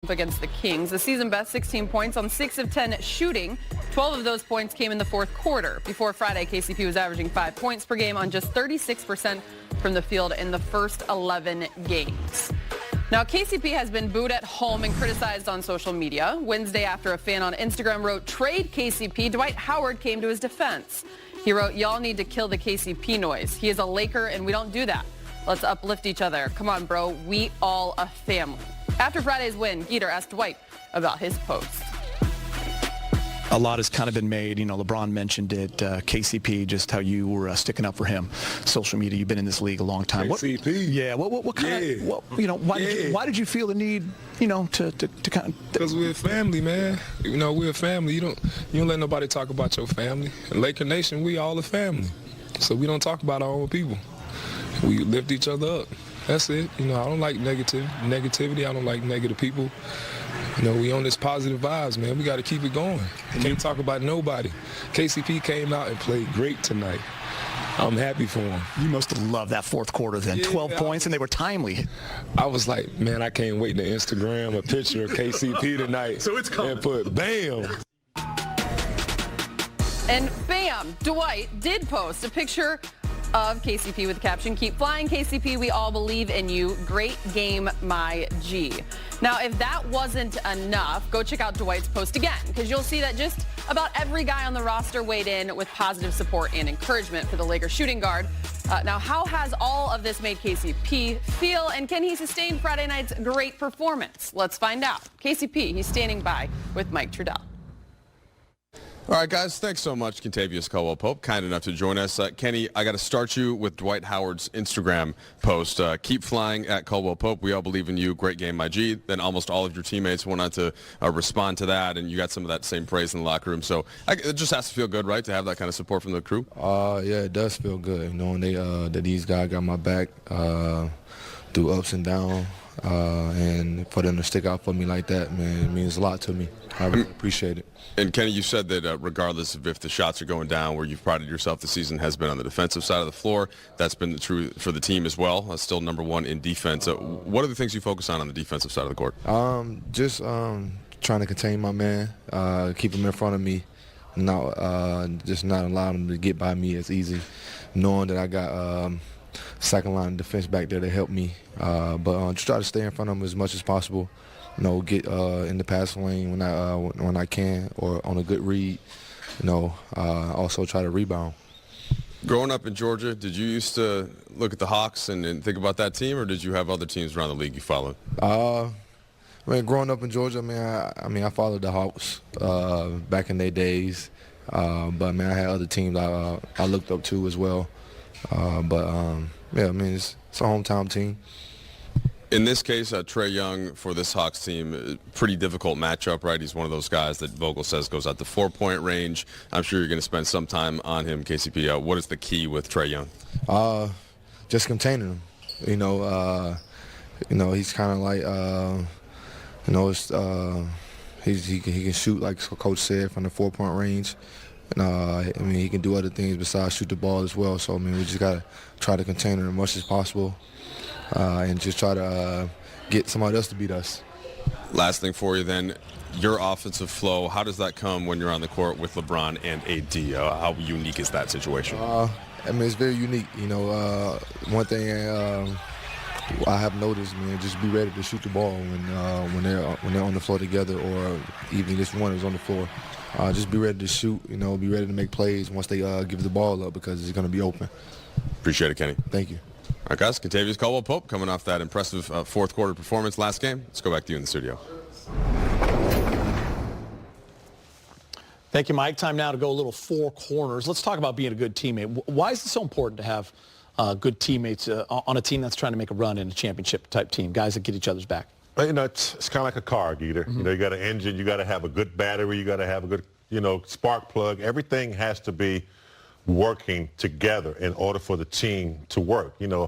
against the Kings. The season best 16 points on 6 of 10 shooting. 12 of those points came in the fourth quarter. Before Friday, KCP was averaging 5 points per game on just 36% from the field in the first 11 games. Now, KCP has been booed at home and criticized on social media. Wednesday, after a fan on Instagram wrote, "Trade KCP," Dwight Howard came to his defense. He wrote, "Y'all need to kill the KCP noise. He is a Laker and we don't do that. Let's uplift each other. Come on, bro. We all a family." After Friday's win, Geeter asked Dwight about his post. A lot has kind of been made. You know, LeBron mentioned it, KCP, just how you were sticking up for him. Social media, you've been in this league a long time. KCP? What kind of, why did you feel the need, to kind of... Because we're a family, man. We're a family. You don't let nobody talk about your family. In Laker Nation, we all a family. So we don't talk about our own people. We lift each other up. That's it. I don't like negativity. I don't like negative people. We on this positive vibes, man. We got to keep it going. Can't talk about nobody. KCP came out and played great tonight. I'm happy for him. You must have loved that fourth quarter then. 12 points, and they were timely. I was like, man, I can't wait to Instagram a picture of KCP tonight. So it's coming. And put bam. And bam, Dwight did post a picture of KCP with the caption, "Keep flying, KCP. We all believe in you. Great game, my G." Now, if that wasn't enough, go check out Dwight's post again, because you'll see that just about every guy on the roster weighed in with positive support and encouragement for the Lakers shooting guard. Now, how has all of this made KCP feel, and can he sustain Friday night's great performance? Let's find out. KCP, he's standing by with Mike Trudell. All right, guys, thanks so much, Kentavious Caldwell-Pope, kind enough to join us. Kenny, I got to start you with Dwight Howard's Instagram post. "Keep flying at Caldwell-Pope. We all believe in you. Great game, my G." Then almost all of your teammates went on to respond to that, and you got some of that same praise in the locker room. So it just has to feel good, right, to have that kind of support from the crew? Yeah, it does feel good, knowing that these guys got my back through ups and downs. And for them to stick out for me like that, man, it means a lot to me. I really appreciate it. And Kenny, you said that regardless of if the shots are going down, where you've prided yourself this season has been on the defensive side of the floor. That's been true for the team as well. Still number one in defense. What are the things you focus on the defensive side of the court? Just trying to contain my man, keep him in front of me, just not allowing him to get by me as easy, knowing that I got second line defense back there to help me, but just try to stay in front of him as much as possible. Get in the passing lane when I can, or on a good read. Also try to rebound. Growing up in Georgia, did you used to look at the Hawks and think about that team, or did you have other teams around the league you followed? Growing up in Georgia, I followed the Hawks back in their days, but I had other teams I looked up to as well. It's a hometown team. In this case, Trae Young for this Hawks team, pretty difficult matchup, right? He's one of those guys that Vogel says goes out the 4-point range. I'm sure you're going to spend some time on him, KCP. What is the key with Trae Young? Just containing him. He's kind of like, he can shoot, like Coach said, from the 4-point range. He can do other things besides shoot the ball as well. So, we just got to try to contain him as much as possible. And just try to get somebody else to beat us. Last thing for you then, your offensive flow, how does that come when you're on the court with LeBron and AD? How unique is that situation? It's very unique. One thing I have noticed, just be ready to shoot the ball when they're on the floor together, or even just one is on the floor. Just be ready to shoot, be ready to make plays once they give the ball up, because it's going to be open. Appreciate it, Kenny. Thank you. All right, guys, Kentavious Caldwell-Pope coming off that impressive fourth quarter performance last game. Let's go back to you in the studio. Thank you, Mike. Time now to go a little four corners. Let's talk about being a good teammate. Why is it so important to have good teammates on a team that's trying to make a run in a championship-type team, guys that get each other's back? It's kind of like a car, Geeter. Mm-hmm. You got an engine, you got to have a good battery, you got to have a good, spark plug. Everything has to be working together in order for the team to work. You're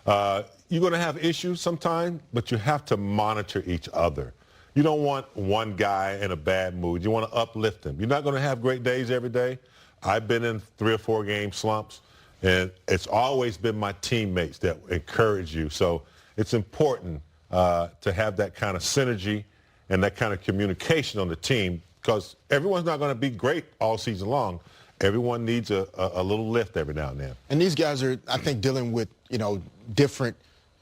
going to have issues sometimes, but you have to monitor each other. You don't want one guy in a bad mood. You want to uplift him. You're not going to have great days every day. I've been in 3 or 4 game slumps, and it's always been my teammates that encourage you. So it's important to have that kind of synergy and that kind of communication on the team, because everyone's not going to be great all season long. Everyone needs a little lift every now and then. And these guys are, I think, dealing with, different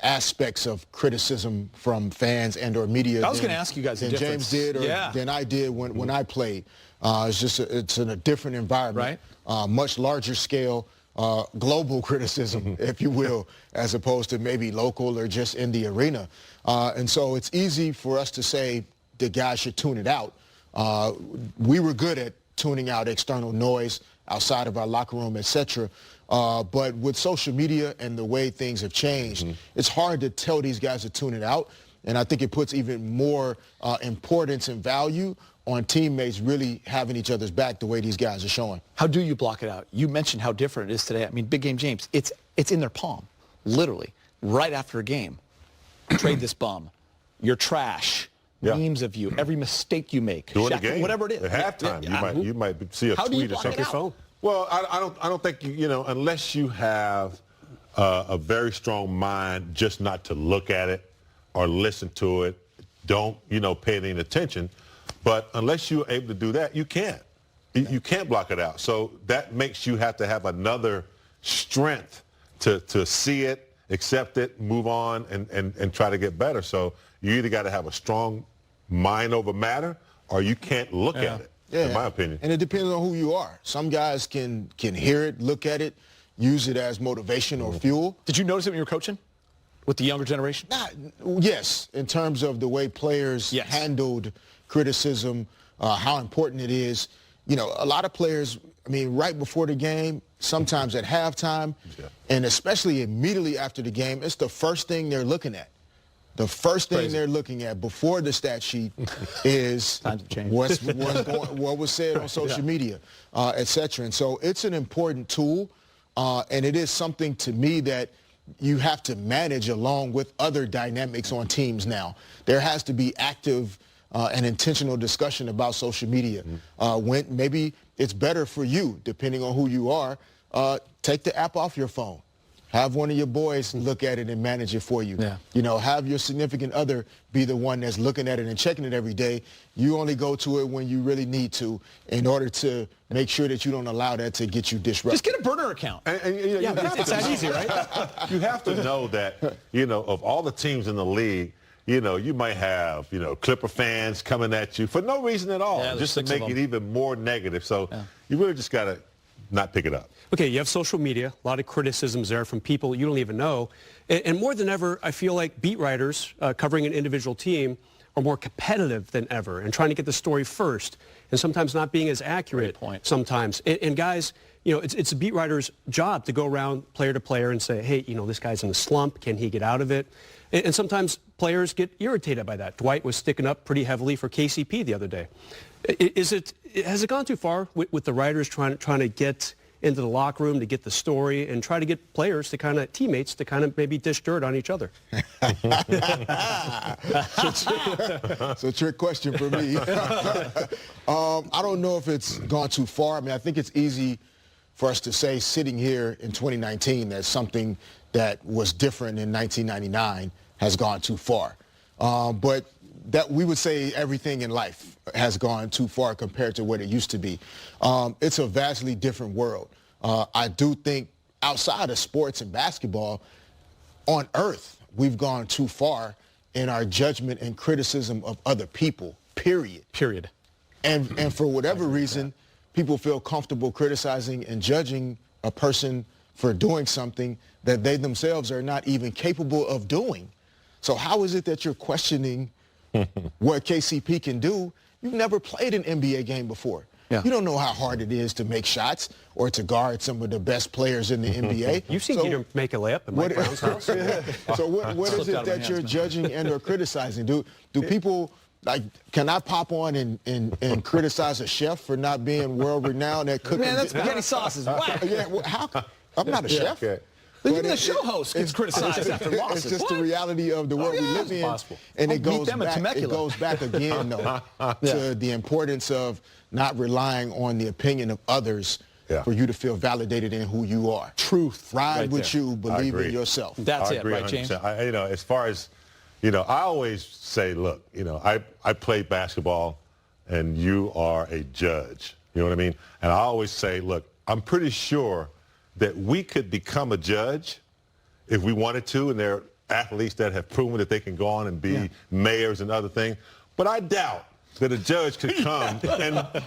aspects of criticism from fans and or media. I was going to ask you guys than James did or than I did when I played. It's in a different environment, right? Much larger scale, global criticism, if you will, as opposed to maybe local or just in the arena. And so it's easy for us to say the guys should tune it out. We were good at tuning out external noise outside of our locker room, etc. But with social media and the way things have changed, it's hard to tell these guys to tune it out. And I think it puts even more importance and value on teammates really having each other's back the way these guys are showing. How do you block it out? You mentioned how different it is today. I mean, Big Game James, it's in their palm, literally, right after a game. Trade this bum. You're trash. Memes of you, every mistake you make, during the game, whatever it is. At halftime, you might see a tweet or something. Well, I don't think unless you have a very strong mind, just not to look at it or listen to it, don't pay any attention. But unless you're able to do that, you can't. You can't block it out. So that makes you have to have another strength to see it, accept it, move on, and try to get better. So you either got to have a strong mind over matter, or you can't look at it, in my opinion. And it depends on who you are. Some guys can hear it, look at it, use it as motivation or fuel. Did you notice it when you were coaching with the younger generation? Yes, in terms of the way players handled criticism, how important it is. A lot of players, right before the game, sometimes at halftime, and especially immediately after the game, it's the first thing they're looking at. The first thing they're looking at before the stat sheet is what was said on social media, et cetera. And so it's an important tool, and it is something to me that you have to manage along with other dynamics on teams now. There has to be active and intentional discussion about social media. When maybe it's better for you, depending on who you are, take the app off your phone. Have one of your boys look at it and manage it for you. Have your significant other be the one that's looking at it and checking it every day. You only go to it when you really need to in order to make sure that you don't allow that to get you disrupted. Just get a burner account. It's that easy, right? You have to know that, of all the teams in the league, you might have, Clipper fans coming at you for no reason at all, just to make it even more negative. So you really just got to not pick it up. Okay, you have social media, a lot of criticisms there from people you don't even know. And more than ever, I feel like beat writers covering an individual team are more competitive than ever and trying to get the story first and sometimes not being as accurate sometimes. And guys, it's a beat writer's job to go around player to player and say, hey, this guy's in a slump. Can he get out of it? And sometimes players get irritated by that. Dwight was sticking up pretty heavily for KCP the other day. Has it gone too far with the writers trying to get into the locker room to get the story and try to get players to teammates to maybe dish dirt on each other? It's a trick question for me. I don't know if it's gone too far. I think it's easy for us to say sitting here in 2019 that something that was different in 1999 has gone too far. But that we would say everything in life has gone too far compared to what it used to be. It's a vastly different world. I do think outside of sports and basketball, on earth, we've gone too far in our judgment and criticism of other people, period. And for whatever reason, people feel comfortable criticizing and judging a person for doing something that they themselves are not even capable of doing. So how is it that you're questioning what KCP can do? You've never played an NBA game before. You don't know how hard it is to make shots or to guard some of the best players in the NBA. You've seen him make a layup at Mike Brown's house. So what is it that you're judging and or criticizing? Do people, can I pop on and criticize a chef for not being world-renowned at cooking? Man, that's spaghetti sauces. Wow. I'm not a chef. Even the show host gets criticized after losses. It's just the reality of the world we live in. And it goes back again, though, to the importance of not relying on the opinion of others for you to feel validated in who you are. Truth. Ride with you, believe in yourself. That's it, right, James? As far as, You know, I always say, look, you know, I played basketball and you are a judge. You know what I mean? And I always say, look, I'm pretty sure that we could become a judge if we wanted to, and there are athletes that have proven that they can go on and be mayors and other things. But I doubt that a judge could come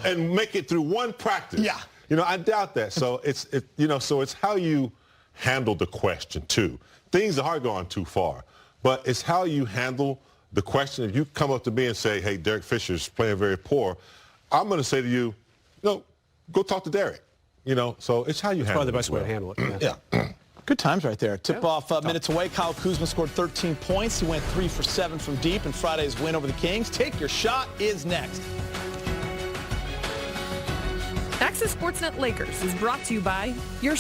and make it through one practice. Yeah. You know, I doubt that. So it's how you handle the question too. Things are going too far, but it's how you handle the question. If you come up to me and say, hey, Derek Fisher's playing very poor, I'm going to say to you, no, go talk to Derek. You know, so it's how you handle it. Probably the best way to handle it. Yeah. Good times right there. Tip-off minutes away. Kyle Kuzma scored 13 points. He went 3 for 7 from deep in Friday's win over the Kings. Take Your Shot is next. Access Sportsnet Lakers is brought to you by your